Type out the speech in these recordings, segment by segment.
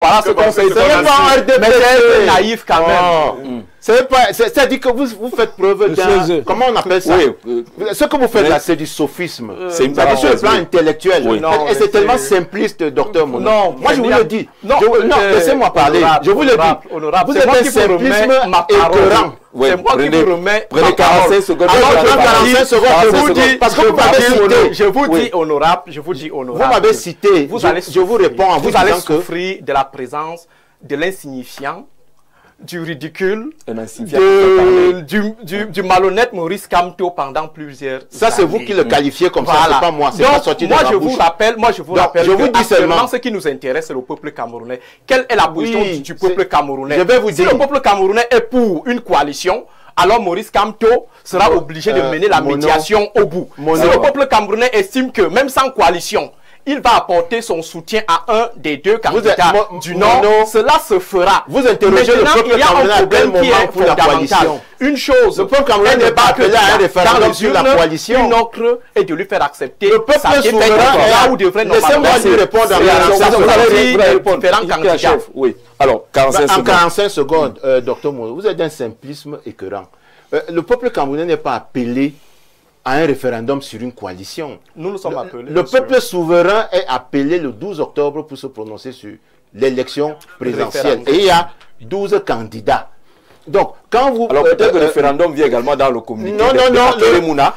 voilà ce qu'on fait. Mais c'est naïf quand même. C'est-à-dire que vous faites preuve d'un... Comment on appelle ça? Ce que vous faites là, c'est du sophisme. C'est une sur le plan intellectuel. Et c'est tellement simpliste, docteur Mono. Non, moi je vous le dis. Non, laissez-moi parler. Je vous le dis. Vous êtes un simplisme écœurant. C'est moi qui vous remets. Prenez 45 secondes. Alors, 45 secondes, je vous dis, parce que vous m'avez cité. Je vous dis honorable, je vous dis honorable. Vous m'avez cité. Je vous réponds en vous disant que... Vous allez souffrir de la présence de l'insignifiant, du ridicule, du malhonnête Maurice Kamto pendant plusieurs Ça, c'est vous qui le qualifiez comme ça, c'est pas moi. C'est pas sorti de ma bouche. Moi, je vous rappelle que seulement ce qui nous intéresse, c'est le peuple camerounais. Quelle est la position du peuple camerounais? Je vais vous dire. Si le peuple camerounais est pour une coalition, alors Maurice Kamto sera obligé de mener la médiation au bout. Si le peuple camerounais estime que même sans coalition, il va apporter son soutien à un des deux candidats du Nord, cela se fera. Vous interrogez le peuple camerounais à quel moment pour la coalition? Une chose, le peuple camerounais n'est pas appelé à un référendum sur la coalition. Une autre est de lui faire accepter le peuple souverain. Laissez-moi lui répondre Oui. Alors, 45 secondes, docteur Mono, vous êtes d'un simplisme écœurant. Le peuple camerounais n'est pas appelé à un référendum sur une coalition. Nous sommes appelés. Le peuple souverain est appelé le 12 octobre pour se prononcer sur l'élection présidentielle. Et il y a 12 candidats. Donc, quand vous... Alors peut-être que le référendum vient également dans le communiqué. Non.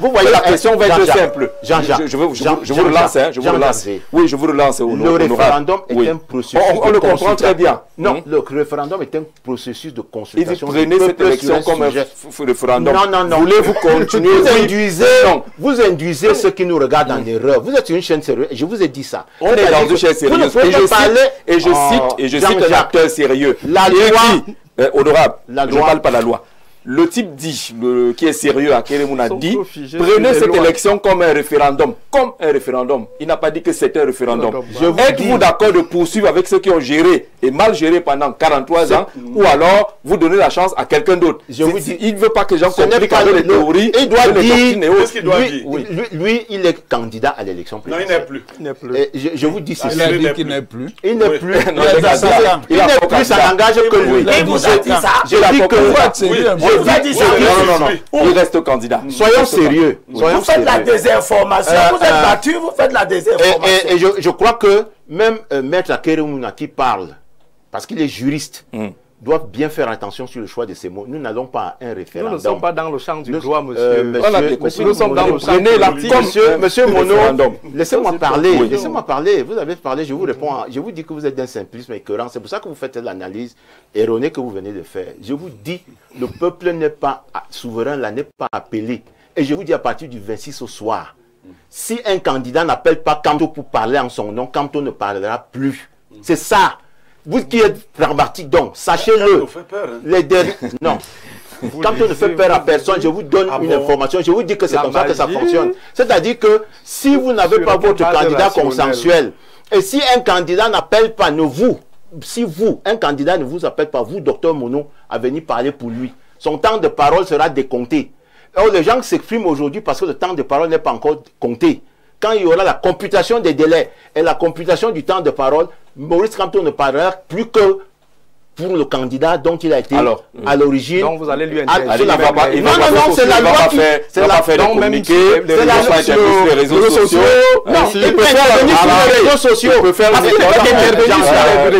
Vous voyez, la question va être simple. Jean-Jacques. Je vous relance. Oui, je vous relance. Le référendum est un processus on le comprend très bien. Non, le référendum est un processus de consultation. Et vous prenez cette élection comme un référendum. Non. Voulez-vous continuer? Vous induisez ceux qui nous regardent en erreur. Vous êtes une chaîne sérieuse. Je vous ai dit ça. On est dans une chaîne sérieuse. Et je cite un acteur sérieux. La loi... honorable, je ne parle pas de la loi. Le type dit, qui est sérieux, à Kérémouna dit, prenez cette élection comme un référendum. Comme un référendum. Il n'a pas dit que c'était un référendum. Êtes-vous d'accord de poursuivre avec ceux qui ont géré et mal géré pendant 43 ans, ou alors vous donnez la chance à quelqu'un d'autre? Il ne veut pas que les gens compliquent avec les théories. Il doit dire, lui, il est candidat à l'élection présidentielle. Non, il n'est plus. Je vous dis ceci. Il a dit qu'il n'est plus. Il n'est plus. Il n'est plus, ça n'engage que lui. Il vous a dit ça. Je dis que non. Il reste candidat. Soyons sérieux. Vous faites la désinformation. Vous êtes battu, vous faites la désinformation. Et je crois que même Maître Kérémouna qui parle, parce qu'il est juriste, doivent bien faire attention sur le choix de ces mots. Nous n'allons pas à un référendum. Nous ne sommes pas dans le champ du droit, monsieur. Nous sommes dans le champ du droit. Monsieur Mono, laissez-moi parler. Laissez-moi parler. Vous avez parlé, je vous réponds. Je vous dis que vous êtes d'un simplisme écœurant. C'est pour ça que vous faites l'analyse erronée que vous venez de faire. Je vous dis, le peuple n'est pas souverain, là n'est pas appelé. Et je vous dis à partir du 26 au soir, si un candidat n'appelle pas Kamto pour parler en son nom, Kamto ne parlera plus. C'est ça. Vous qui êtes pragmatique, donc, sachez-le. Les derniers... Non. Quand on ne fait peur à personne, je vous donne une information. Je vous dis que c'est comme ça que ça fonctionne. C'est-à-dire que si vous n'avez pas votre candidat consensuel, et si un candidat n'appelle pas, un candidat ne vous appelle pas, vous, docteur Mono, à venir parler pour lui, son temps de parole sera décompté. Alors, les gens s'expriment aujourd'hui parce que le temps de parole n'est pas encore compté. Quand il y aura la computation des délais et la computation du temps de parole, Maurice Kamto ne parlera plus que pour le candidat dont il a été à l'origine. Donc vous allez lui interdire. Non, c'est la loi qui... C'est la fait de communiquer, les réseaux sociaux. Non, il peut intervenir sur les réseaux sociaux. Il peut faire des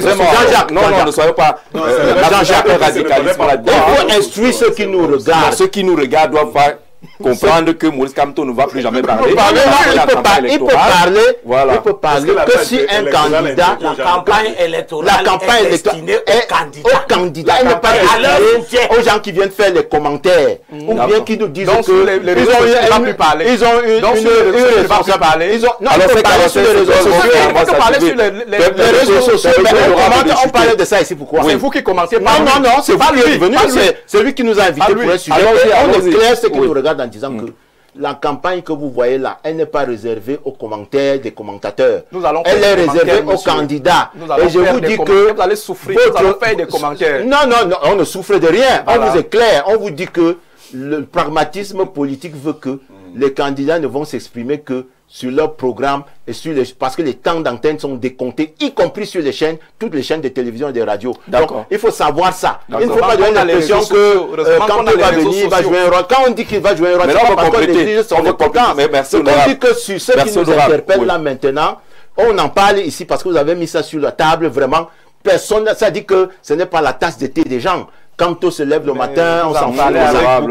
Jean-Jacques, non, ne soyez pas... Jean-Jacques radicalisme là-dedans. Il faut instruire ceux qui nous regardent. Ceux qui nous regardent doivent faire comprendre que Maurice Kamto ne va plus jamais parler. Il peut parler que si un candidat, la campagne électorale est destinée aux candidats, elle n'est pas destinée aux gens qui viennent faire les commentaires ou bien qui nous disent que les réseaux sociaux ne vont plus parler. Ils ont une responsabilité. Non, il faut parler sur les réseaux sociaux. Il faut parler sur les réseaux sociaux. On parlait de ça ici, pourquoi? C'est vous qui commencez. Non, c'est vous qui êtes venu. C'est lui qui nous a invités pour un sujet. On est clair, ceux qui nous regardent en disant que la campagne que vous voyez là, elle n'est pas réservée aux commentaires des commentateurs. Elle est réservée aux candidats. Et je vous dis que vous allez souffrir, vous allez faire des commentaires. Non, on ne souffre de rien. On vous est clair. On vous dit que le pragmatisme politique veut que les candidats ne vont s'exprimer que sur leur programme et sur les, parce que les temps d'antenne sont décomptés, y compris sur les chaînes, toutes les chaînes de télévision et de radio. Donc, il faut savoir ça. Il ne faut pas donner l'impression que quand il va venir, il va jouer un rôle. Quand on dit qu'il va jouer un rôle, c'est pas parce que les juges sont compétents. On dit que sur ce qui nous interpelle là maintenant, on en parle ici parce que vous avez mis ça sur la table, vraiment. Personne, ça dit que ce n'est pas la tasse de thé des gens. Quand on se lève le matin, on s'en parle.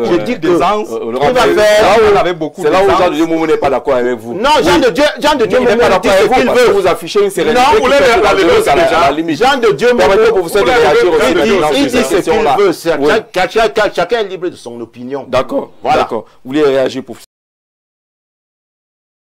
Je dis que il va faire. C'est là où Jean de Dieu Moumou n'est pas d'accord avec vous. Non, Jean de Dieu Moumou n'est pas d'accord avec vous. Parce que vous affichez une sérénité. Non, vous voulez la Jean de Dieu Moumou, il dit ce qu'il veut. Chacun est libre de son opinion. D'accord. Voilà. Vous voulez réagir pour